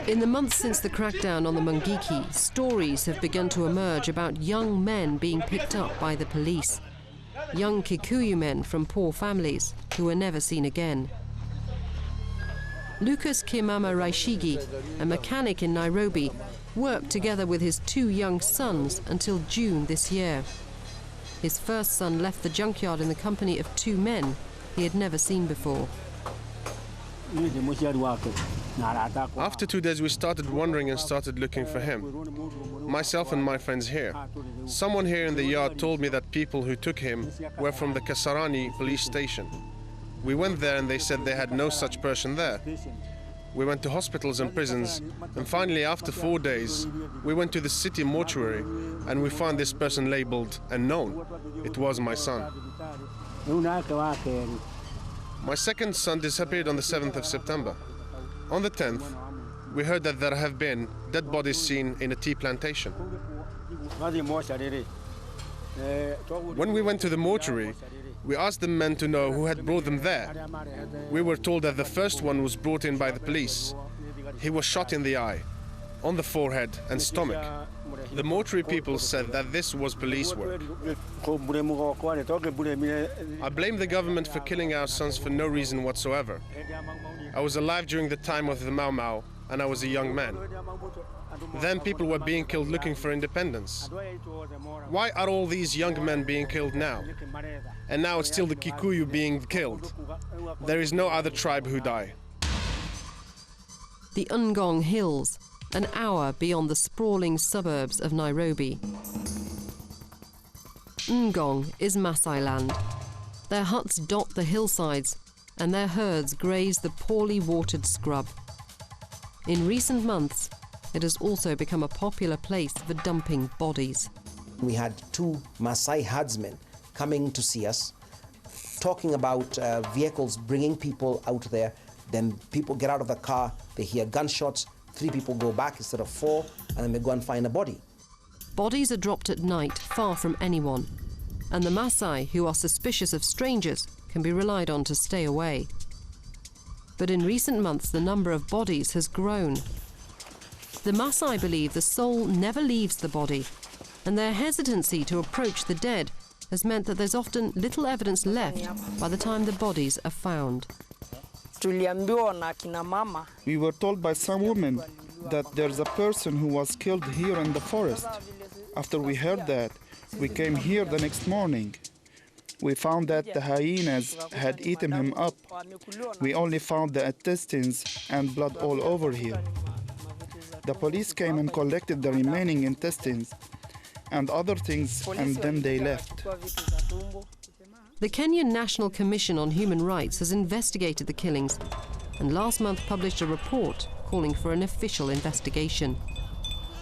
In the months since the crackdown on the Mungiki, stories have begun to emerge about young men being picked up by the police. Young Kikuyu men from poor families who were never seen again. Lucas Kimama Raishigi, a mechanic in Nairobi, worked together with his two young sons until June this year. His first son left the junkyard in the company of two men he had never seen before. After 2 days we started wandering and started looking for him. Myself and my friends here. Someone here in the yard told me that people who took him were from the Kasarani police station. We went there and they said they had no such person there. We went to hospitals and prisons, and finally after 4 days we went to the city mortuary and we found this person labeled and known. It was my son. My second son disappeared on the 7th of September. On the 10th, we heard that there have been dead bodies seen in a tea plantation. When we went to the mortuary, we asked the men to know who had brought them there. We were told that the first one was brought in by the police. He was shot in the eye, on the forehead and stomach. The mortuary people said that this was police work. I blame the government for killing our sons for no reason whatsoever. I was alive during the time of the Mau Mau, and I was a young man. Then people were being killed looking for independence. Why are all these young men being killed now? And now it's still the Kikuyu being killed. There is no other tribe who die. The Ngong Hills, an hour beyond the sprawling suburbs of Nairobi. Ngong is Maasai land. Their huts dot the hillsides and their herds graze the poorly watered scrub. In recent months, it has also become a popular place for dumping bodies. We had two Maasai herdsmen coming to see us, talking about vehicles bringing people out there. Then people get out of the car, they hear gunshots, 3 people go back instead of 4, and then they go and find a body. Bodies are dropped at night, far from anyone, and the Maasai, who are suspicious of strangers, can be relied on to stay away. But in recent months, the number of bodies has grown. The Maasai believe the soul never leaves the body, and their hesitancy to approach the dead has meant that there's often little evidence left by the time the bodies are found. We were told by some women that there's a person who was killed here in the forest. After we heard that, we came here the next morning. We found that the hyenas had eaten him up. We only found the intestines and blood all over here. The police came and collected the remaining intestines and other things, and then they left. The Kenyan National Commission on Human Rights has investigated the killings and last month published a report calling for an official investigation.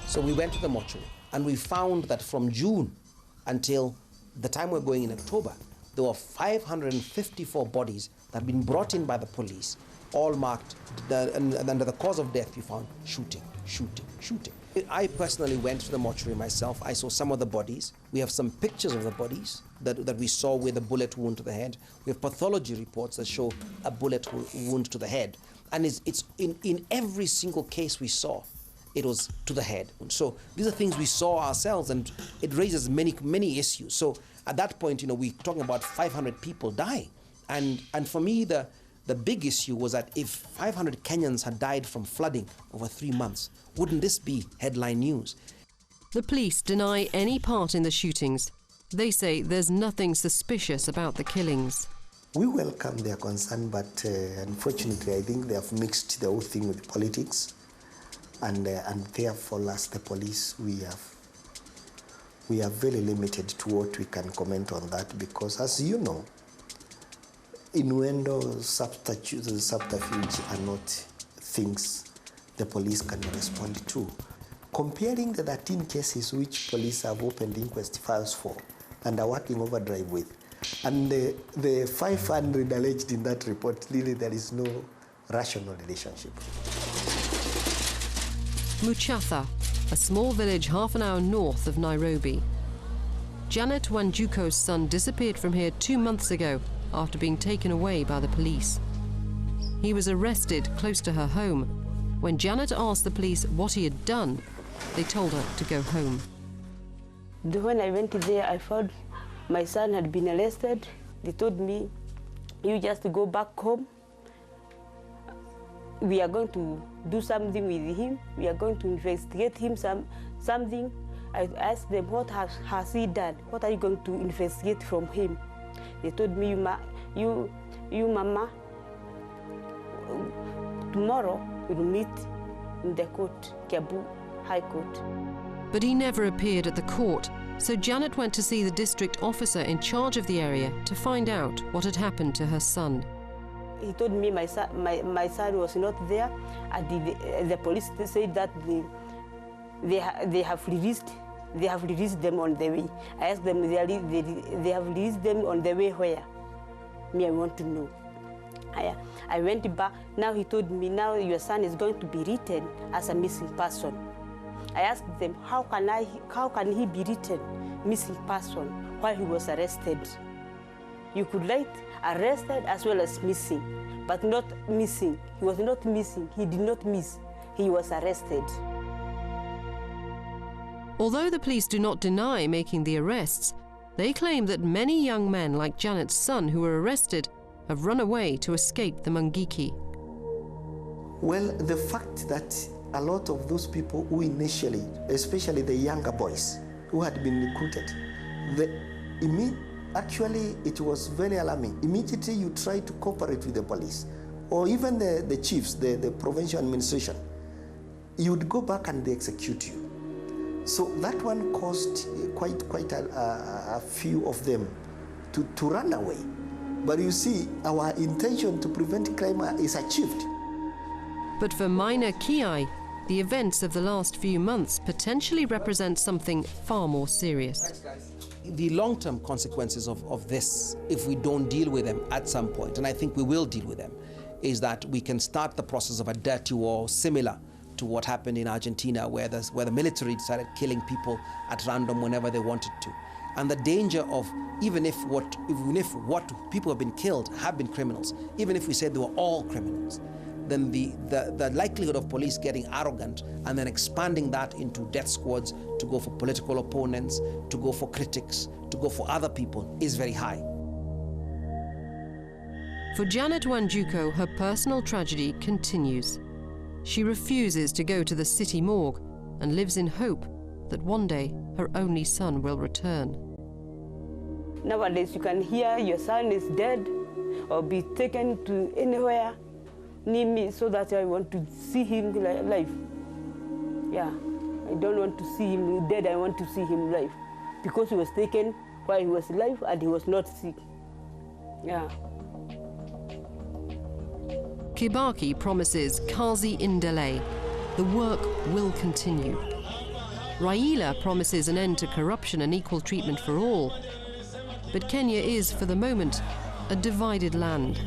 So we went to the mortuary and we found that from June until the time we're going in October, there were 554 bodies that had been brought in by the police, all marked, and under the cause of death we found shooting, shooting, shooting. I personally went to the mortuary myself. I saw some of the bodies. We have some pictures of the bodies that we saw with a bullet wound to the head. We have pathology reports that show a bullet wound to the head. And it's in every single case we saw, it was to the head. So these are things we saw ourselves, and it raises many issues. So at that point, we're talking about 500 people dying. And for me, the big issue was that if 500 Kenyans had died from flooding over 3 months, wouldn't this be headline news? The police deny any part in the shootings. They say there's nothing suspicious about the killings. We welcome their concern, but unfortunately, I think they have mixed the whole thing with politics, and therefore, as the police, we are very limited to what we can comment on that, because, as you know, innuendo, subterfuge are not things the police can respond to. Comparing the 13 cases which police have opened inquest files for and are working overdrive with, and the 500 alleged in that report, really there is no rational relationship. Muchatha, a small village half an hour north of Nairobi. Janet Wanjuko's son disappeared from here 2 months ago after being taken away by the police. He was arrested close to her home, When Janet asked the police what he had done, they told her to go home. When I went there, I found my son had been arrested. They told me, you just go back home. We are going to do something with him. We are going to investigate him something. I asked them, what has he done? What are you going to investigate from him? They told me, you Mama, tomorrow we'll meet in the court, Kiambu High Court. But he never appeared at the court, so Janet went to see the district officer in charge of the area to find out what had happened to her son. He told me my son was not there, and the police said that they have released them on the way. I asked them, they have released them on the way where? Me, I want to know. I went back. Now he told me, now your son is going to be written as a missing person. I asked them, how can he be written missing person while he was arrested? You could write arrested as well as missing, but not missing. He was not missing. He did not miss. He was arrested. Although the police do not deny making the arrests, they claim that many young men like Janet's son who were arrested have run away to escape the Mungiki. Well, the fact that a lot of those people who initially, especially the younger boys who had been recruited, actually it was very alarming. Immediately you try to cooperate with the police, or even the chiefs, the provincial administration, you would go back and they execute you. So that one caused quite a few of them to run away. But you see, our intention to prevent crime is achieved. But for Minor Kiai, the events of the last few months potentially represent something far more serious. The long-term consequences of this, if we don't deal with them at some point, and I think we will deal with them, is that we can start the process of a dirty war similar to what happened in Argentina, where the military started killing people at random whenever they wanted to. And the danger of, even if what people have been killed have been criminals, even if we said they were all criminals, then the likelihood of police getting arrogant and then expanding that into death squads to go for political opponents, to go for critics, to go for other people is very high. For Janet Wanjuko, her personal tragedy continues. She refuses to go to the city morgue and lives in hope that one day her only son will return. Nowadays you can hear your son is dead or be taken to anywhere near me, so that I want to see him alive. Yeah, I don't want to see him dead, I want to see him alive. Because he was taken while he was alive and he was not sick. Yeah. Kibaki promises kazi indele. The work will continue. Raila promises an end to corruption and equal treatment for all. But Kenya is, for the moment, a divided land.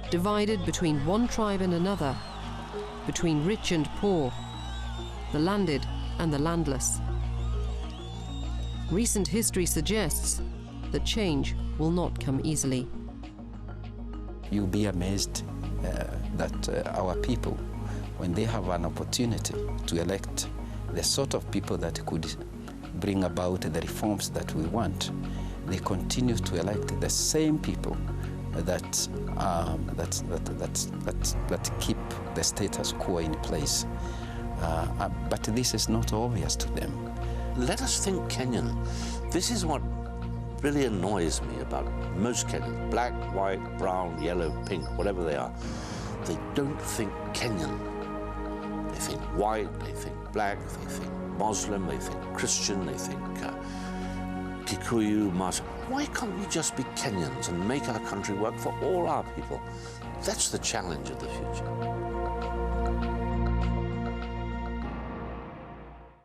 Divided between one tribe and another, between rich and poor, the landed and the landless. Recent history suggests that change will not come easily. You'll be amazed that our people, when they have an opportunity to elect the sort of people that could bring about the reforms that we want, they continue to elect the same people that keep the status quo in place. But this is not obvious to them. Let us think Kenyan. This is what really annoys me about most Kenyans, black, white, brown, yellow, pink, whatever they are. They don't think Kenyan. They think white, they think black, they think Muslim, they think Christian, they think Kikuyu, Muslim. Why can't we just be Kenyans and make our country work for all our people? That's the challenge of the future.